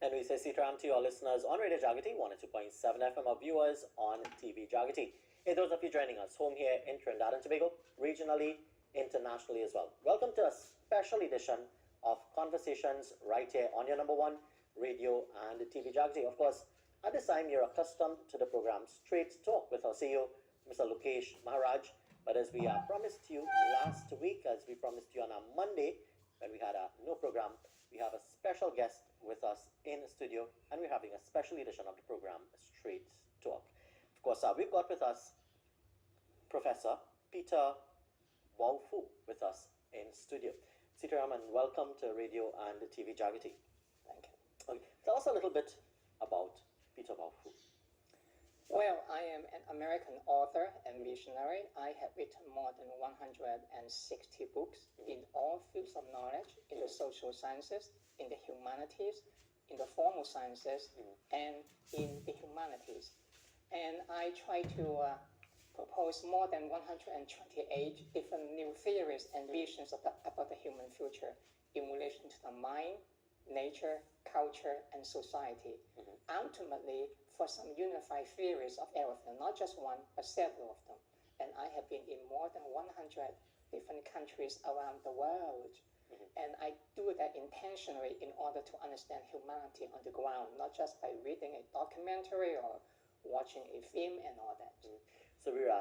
And we say Sitaram to your listeners on Radio Jaagriti, 102.7 FM, our viewers on TV Jaagriti. Hey, those of you joining us home here in Trinidad and Tobago, regionally, internationally as well. Welcome to a special edition of Conversations right here on your number one radio and TV Jaagriti. Of course, at this time, you're accustomed to the program Straight Talk with our CEO, Mr. Lokesh Maharaj. But as we promised you last week, as we promised you on a Monday, when we had no program, we have a special guest with us in the studio, and we're having a special edition of the program, Straight Talk. Of course, we've got with us Professor Peter Baofu with us in studio. Sitaram, and welcome to Radio and TV Jaagriti. Thank you. Okay. Tell us a little bit about Peter Baofu. Well, I am an American author and visionary. I have written more than 160 books in all fields of knowledge, in the social sciences, in the humanities, in the formal sciences, and in the humanities. And I try to propose more than 128 different new theories and visions about the human future in relation to the mind, nature, culture, and society. Ultimately, for some unified theories of everything, not just one, but several of them. And I have been in more than 100 different countries around the world. And I do that intentionally in order to understand humanity on the ground, not just by reading a documentary or watching a film and all that. So we're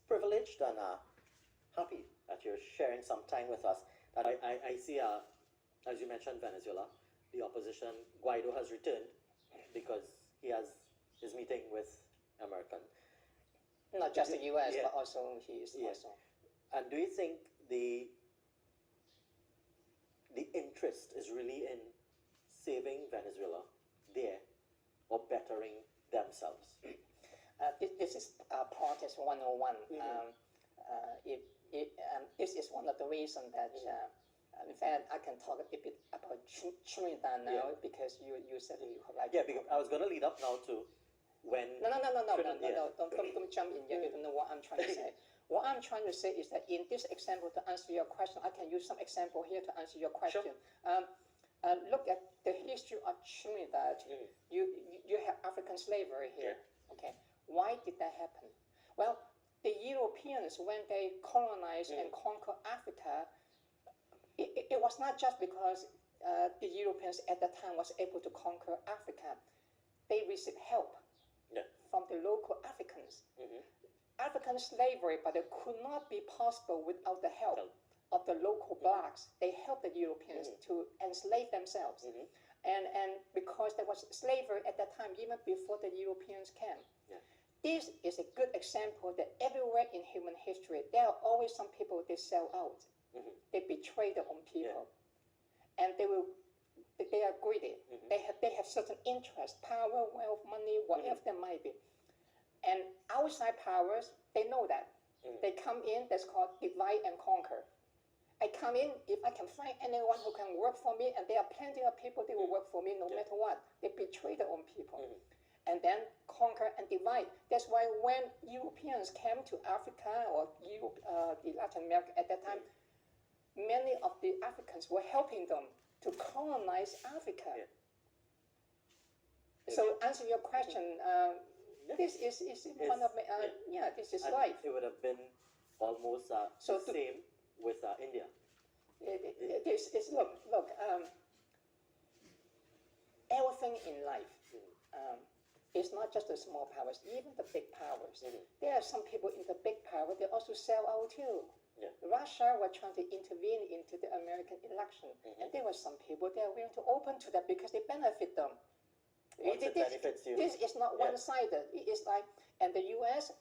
privileged and happy that you're sharing some time with us. That I see, as you mentioned, Venezuela, the opposition, Guaido has returned because he is meeting with American. Not just the U.S., but also he is also. And do you think the interest is really in saving Venezuela there or bettering themselves? This is Protest 101. This is one of the reasons that, in fact, I can talk a bit about Trinidad now because you said you would like to. Yeah, because I was going to lead up now to when... No, don't jump in yet. You don't know what I'm trying to say. What I'm trying to say is that in this example, to answer your question, I can use some example here to answer your question. Sure. Look at the history of Trinidad. You have African slavery here. Yeah. Okay. Why did that happen? Well, the Europeans, when they colonized and conquered Africa, it was not just because the Europeans at that time was able to conquer Africa. They received help from the local Africans. African slavery, but it could not be possible without the help of the local blacks. They helped the Europeans to enslave themselves. And because there was slavery at that time, even before the Europeans came. This is a good example that everywhere in human history, there are always some people they sell out. They betray their own people. And they are greedy. They have certain interests, power, wealth, money, whatever there might be. And outside powers, they know that. They come in, that's called divide and conquer. I come in, if I can find anyone who can work for me, and there are plenty of people that will work for me no matter what. They betray their own people. And then conquer and divide. That's why when Europeans came to Africa or Europe, the Latin America at that time, many of the Africans were helping them to colonize Africa. So answer your question, this is one of my, this is life. It would have been almost the same with India. Look, everything in life, it's not just the small powers, even the big powers. There are some people in the big power, they also sell out too. Russia were trying to intervene into the American election, and there were some people that are willing to open to that because they benefit them. It benefits you. This is not one-sided. It is like, and the U.S.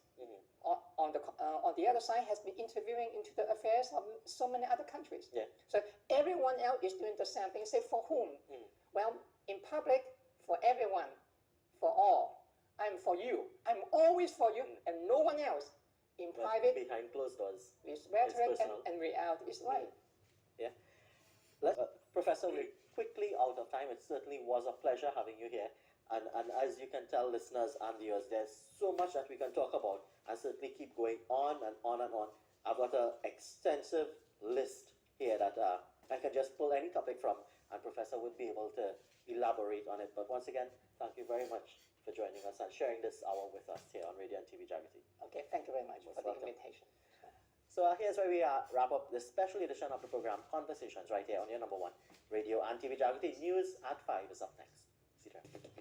On the other side has been interviewing into the affairs of so many other countries. So everyone else is doing the same thing. Say for whom? Well, in public, for everyone, for all. I'm for you. I'm always for you, and no one else. In private, behind closed doors, it's rhetoric and reality is right. Professor, we're quickly out of time. It certainly was a pleasure having you here. And as you can tell, listeners and viewers, there's so much that we can talk about and certainly keep going on and on and on. I've got an extensive list here that I can just pull any topic from and Professor would be able to elaborate on it. But once again, thank you very much for joining us and sharing this hour with us here on Radio and TV Jaagriti. Okay, thank you very much Most for the welcome. invitation. So here's where we wrap up this special edition of the program, Conversations, right here on your number one Radio and TV Jaagriti. News at 5 is up next. See you there.